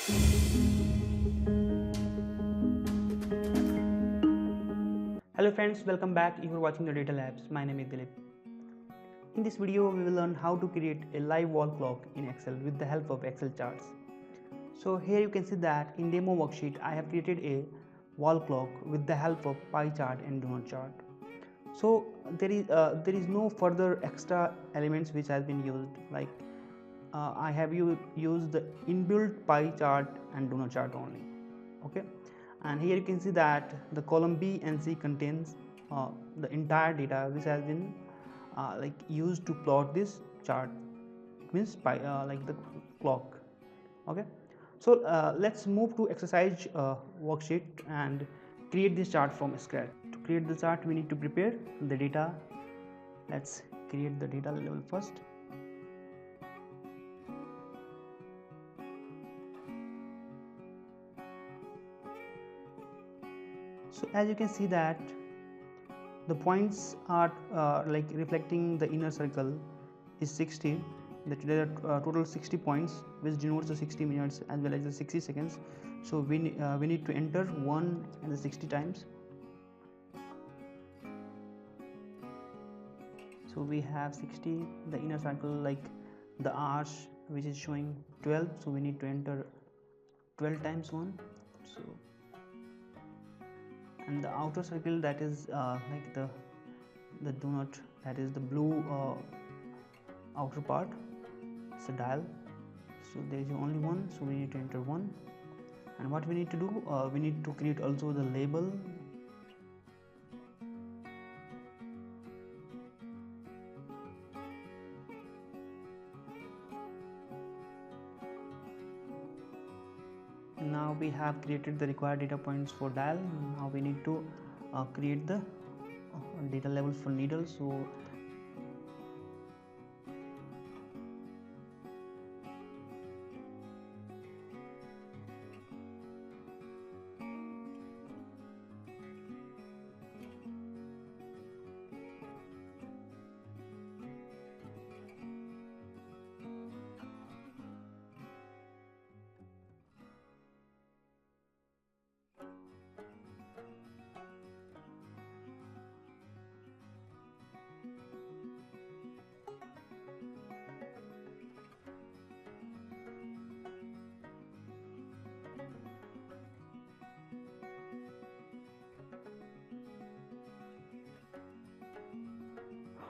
Hello friends, welcome back. You are watching the Data Labs. My name is Dilip. In this video, we will learn how to create a live wall clock in Excel with the help of Excel charts. So here you can see that in demo worksheet, I have created a wall clock with the help of pie chart and donut chart. So there is no further extra elements which has been used, like I have used the inbuilt pie chart and donut chart only. Okay, and here you can see that the column B and C contains the entire data which has been used to plot this chart. It means like the clock. Okay, so let's move to exercise worksheet and create this chart from scratch. To create the chart, we need to prepare the data. Let's create the data level first. So as you can see that the points are like reflecting the inner circle is 60. There are total 60 points, which denotes the 60 minutes as well as the 60 seconds. So we need to enter 1 and the 60 times. So we have 60, the inner circle, like the arch which is showing 12, so we need to enter 12 times 1. So, and the outer circle, that is like the donut, that is the blue outer part, it's a dial. So there is only one, so we need to enter 1. And what we need to do, we need to create also the label. Now we have created the required data points for dial. Now we need to create the data level for needle. So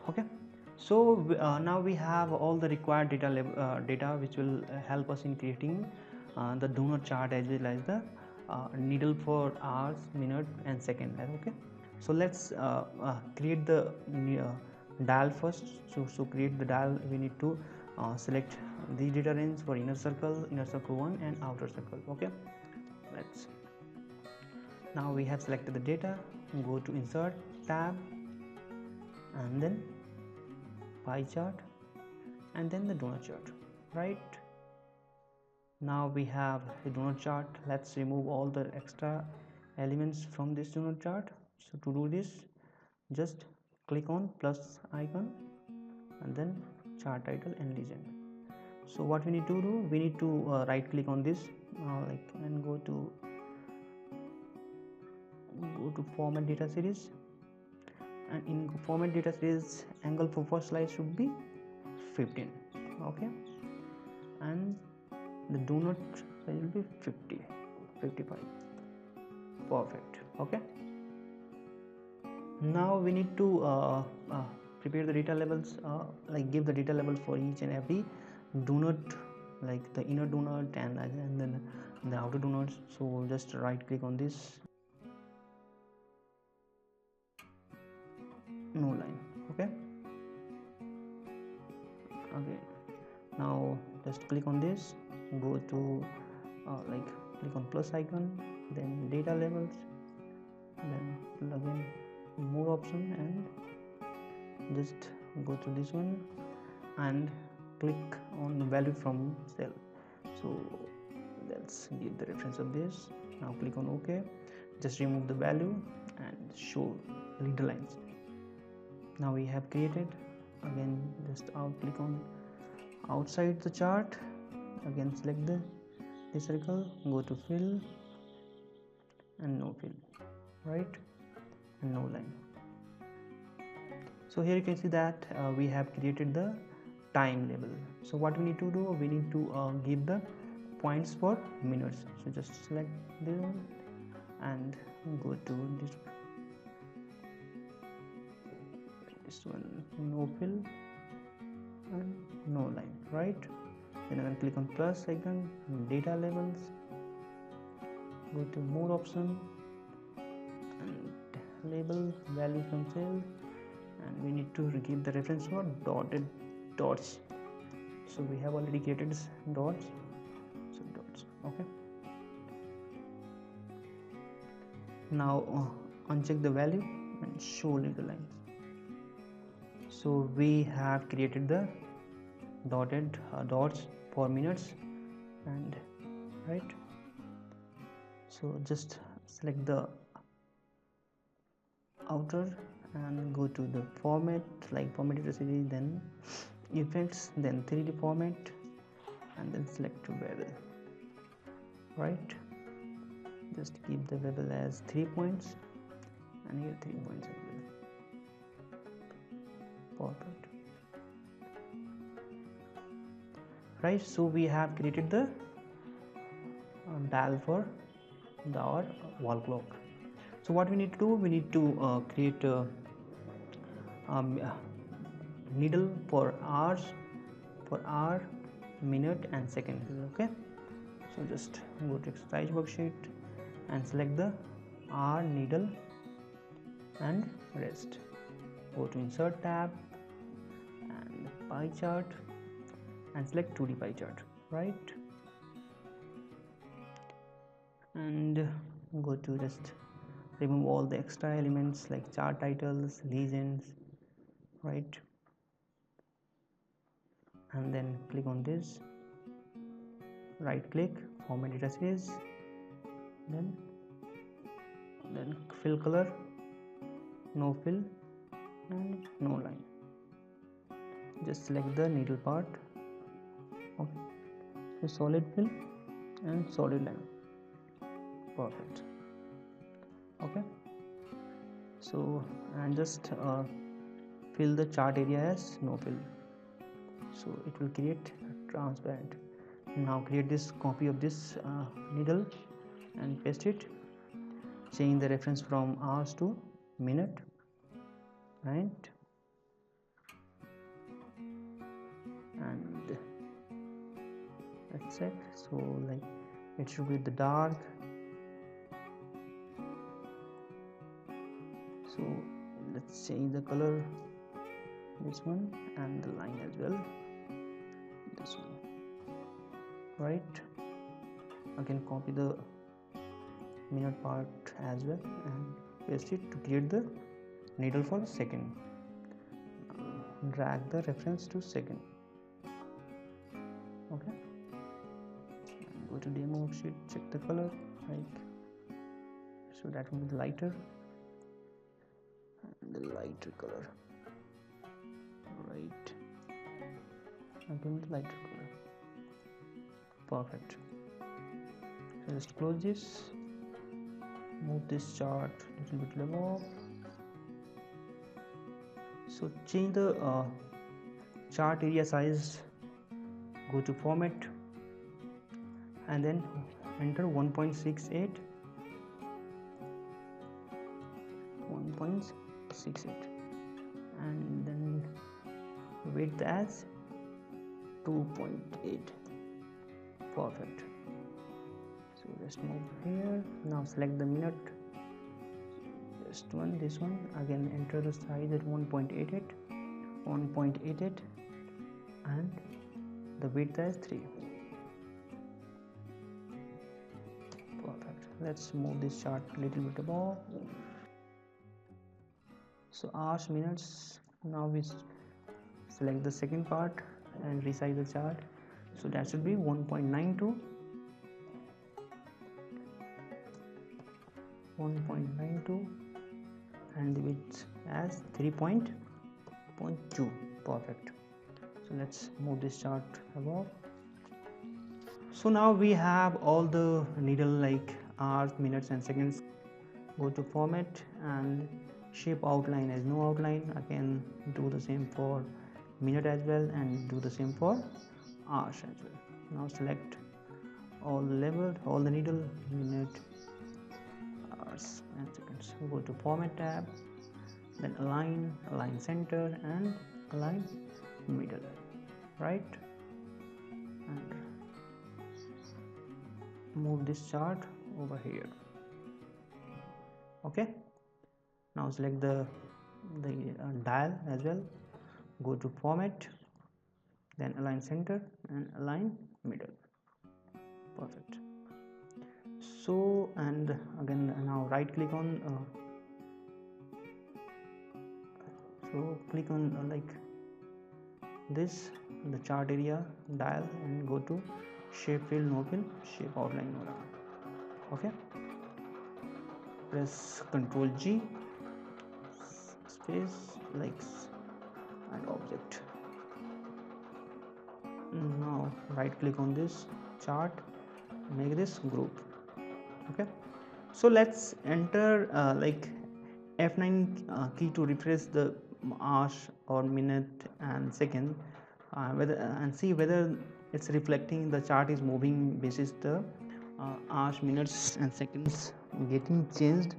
okay, so now we have all the required data which will help us in creating the donut chart as well as the needle for hours, minute and second. Okay, so let's create the dial first. So create the dial, we need to select the data range for inner circle 1 and outer circle. Okay, let's, now we have selected the data, go to insert tab and then pie chart and then the donut chart. Right, now we have the donut chart. Let's remove all the extra elements from this donut chart. So to do this, just click on plus icon and then chart title and legend. So what we need to do, we need to right click on this and go to format data series, and in format data series, angle for first slide should be 15. Okay, and the donut size will be 55. Perfect. Okay, now we need to prepare the data levels, like give the data level for each and every donut, like the inner donut and then the outer donuts. So just right click on this, no line. Okay, now just click on this, go to click on plus icon, then data levels, then again more option and just go to this one and click on the value from cell. So let's give the reference of this. Now click on OK, just remove the value and show leader lines. Now we have created, again just click on outside the chart, again select the this circle, go to fill and no fill, right, and no line. So here you can see that we have created the time label. So what we need to do, we need to give the points for minutes. So just select this one and go to this one, no fill and no line, right. Then I can click on plus icon, data labels, go to more option and label value from cell, and we need to give the reference for dotted dots. So we have already created dots, so dots, okay. Now uncheck the value and show little lines. So we have created the dotted dots for minutes, and right. So just select the outer and go to the format, like formatted recipe, then effects, then 3D format, and then select to bevel, right. Just keep the bevel as 3 points and here 3 points as well. Perfect, right. So we have created the dial for our wall clock. So what we need to do, we need to create a needle for hours, for hour, minute and second, okay. So just go to exercise worksheet and select the hour needle and rest. Go to insert tab and pie chart and select 2D pie chart, right, and go to just remove all the extra elements like chart titles, legends, right, and then click on this, right click, format data series, then fill color, no fill and no line. Just select the needle part, okay, so solid fill and solid line, perfect, okay. So and just fill the chart area as no fill, so it will create transparent. Now create this copy of this needle and paste it, change the reference from hours to minute, right, and that's it. So like it should be the dark, so let's change the color, this one, and the line as well, this one, right. Again copy the minute part as well and paste it to create the needle for the second. Drag the reference to second, okay, and go to demo worksheet, check the color, like so that will be lighter and the lighter color, right, again the lighter color, perfect. So just close this, move this chart a little bit above. So change the chart area size, go to format and then enter 1.68, 1.68 and then width as 2.8, perfect. So just move here. Now select the minute, just one, this one, again enter the size at 1.88, 1.88 and the width as 3, perfect. Let's move this chart a little bit above. So hours, minutes, now we select the second part and resize the chart, so that should be 1.92, 1.92 and the width as 3.2, perfect. So let's move this chart above. So now we have all the needle like hours, minutes and seconds. Go to format and shape outline as no outline. Again do the same for minute as well and do the same for hours as well. Now select all the label, all the needle, minute, hours and seconds. Go to format tab, then align center and align middle, right? And move this chart over here. Okay, now select the dial as well. Go to format, then align center and align middle. Perfect. So and again now right click on click on like this the chart area dial and go to shape fill no fill, shape outline no line. Okay, press Ctrl G, space, likes and object. Now right click on this chart, make this group. Okay, so let's enter like F9 key to refresh the hours or minute and second, whether and see whether it's reflecting the chart is moving basis the hours, minutes and seconds getting changed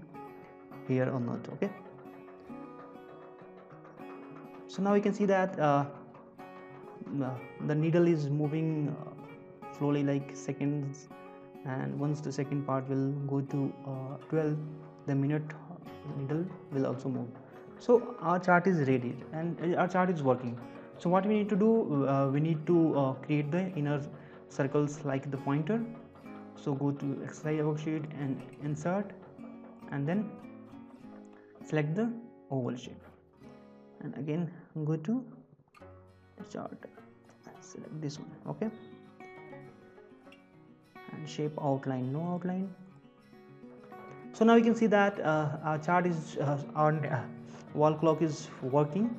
here or not. Okay, so now you can see that the needle is moving slowly like seconds, and once the second part will go to 12, the minute needle will also move. So our chart is ready and our chart is working. So what we need to do, we need to create the inner circles like the pointer. So go to exercise worksheet and insert and then select the oval shape and again go to the chart and select this one. Okay, and shape outline no outline. So now you can see that our chart is our wall clock is working.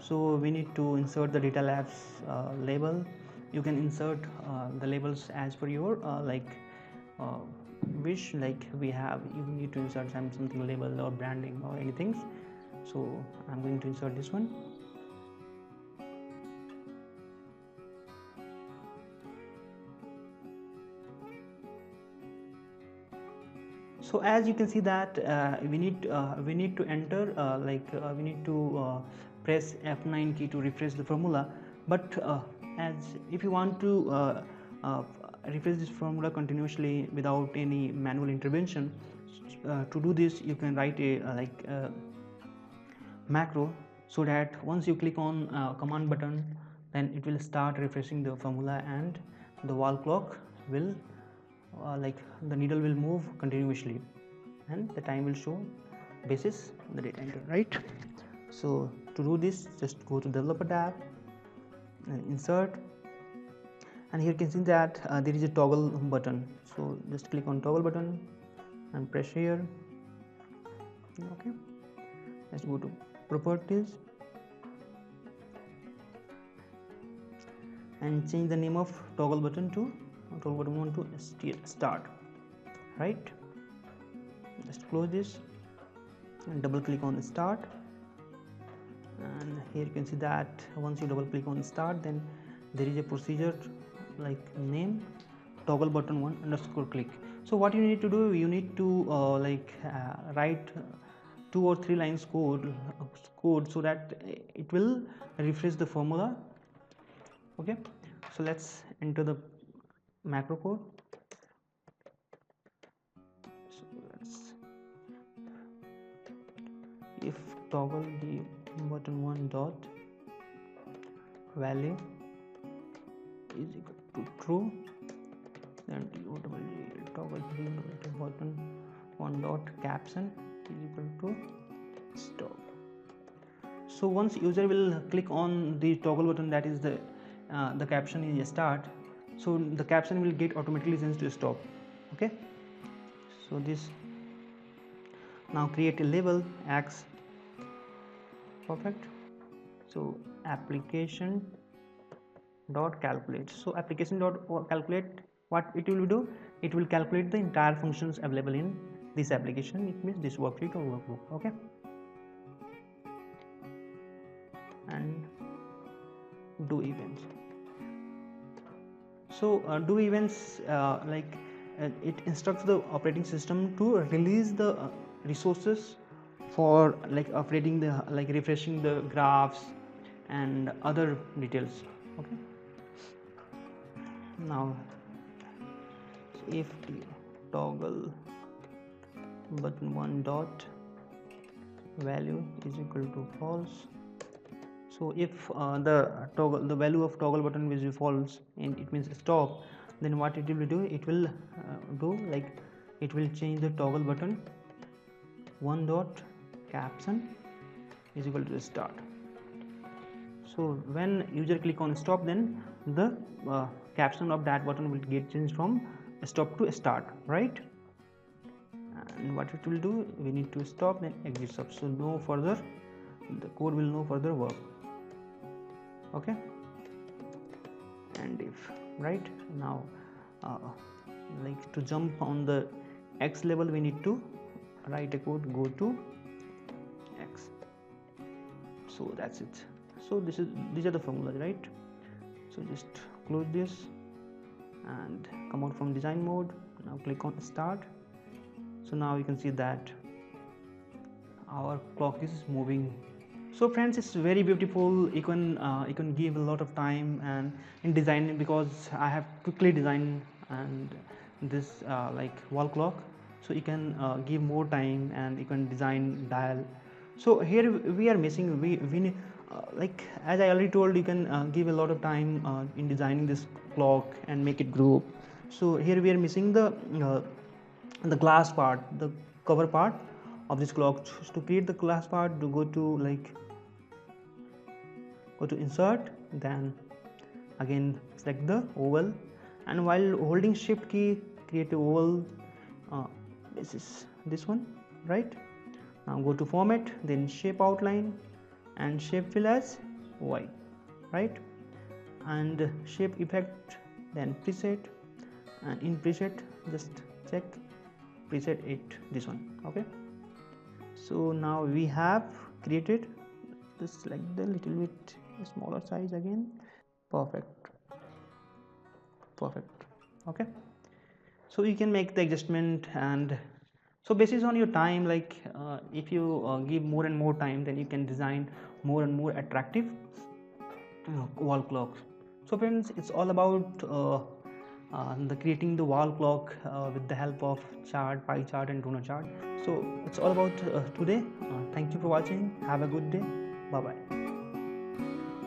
So we need to insert the data labs label. You can insert the labels as per your uh, wish. Like we have, you need to insert something label or branding or anything. So I'm going to insert this one. So as you can see that we need to enter we need to press F9 key to refresh the formula, but as if you want to refresh this formula continuously without any manual intervention, to do this you can write a macro, so that once you click on command button, then it will start refreshing the formula and the wall clock will the needle will move continuously and the time will show basis the data entered, right? So to do this, just go to developer tab and insert, and here you can see that there is a toggle button. So just click on toggle button and press here. Okay, let's go to properties and change the name of toggle button to start, right? Just close this and double click on start, and here you can see that once you double click on start, then there is a procedure like name toggle button 1 underscore click. So what you need to do, you need to write 2 or 3 lines code so that it will refresh the formula. Okay, so let's enter the macro code. So let's if toggle the button 1 dot value is equal to true, then toggle the button 1 dot caption is equal to stop. So once user will click on the toggle button, that is the caption is start, so the caption will get automatically changed to stop. Okay, so this now create a label X. Perfect. So application dot calculate. So application dot calculate what it will do, it will calculate the entire functions available in this application. It means this worksheet or workbook. Okay, and do events. So do events it instructs the operating system to release the resources for like operating the like refreshing the graphs and other details. Okay, now if toggle button 1 dot value is equal to false, so if the value of toggle button is false and it means stop, then what it will do, it will do like it will change the toggle button 1 dot caption is equal to start. So when user click on stop, then the caption of that button will get changed from stop to start, right? And what it will do, we need to stop then exit stop, so no further, the code will no further work. Okay, and if right now like to jump on the X level, we need to write a code, go to X. So that's it. So these are the formulas, right? So just close this and come out from design mode. Now click on start. So now you can see that our clock is moving. So friends, it's very beautiful. You can give a lot of time and in designing, because I have quickly designed and this like wall clock, so you can give more time and you can design dial. So here we are missing, we like as I already told, you can give a lot of time in designing this clock and make it group. So here we are missing the glass part, the cover part of this clock. To create the glass part, to go to insert, then again select the oval, and while holding shift key create a oval. This is this one, right? Now go to format, then shape outline and shape fill as Y, right? And shape effect, then preset, and in preset just check preset it, this one. Okay, so now we have created this, like the little bit smaller size again. Perfect. Okay, so you can make the adjustment, and so basis on your time, like if you give more and more time, then you can design more and more attractive wall clocks. So friends, it's all about the creating the wall clock with the help of chart, pie chart and donut chart. So it's all about today. Thank you for watching. Have a good day. Bye bye.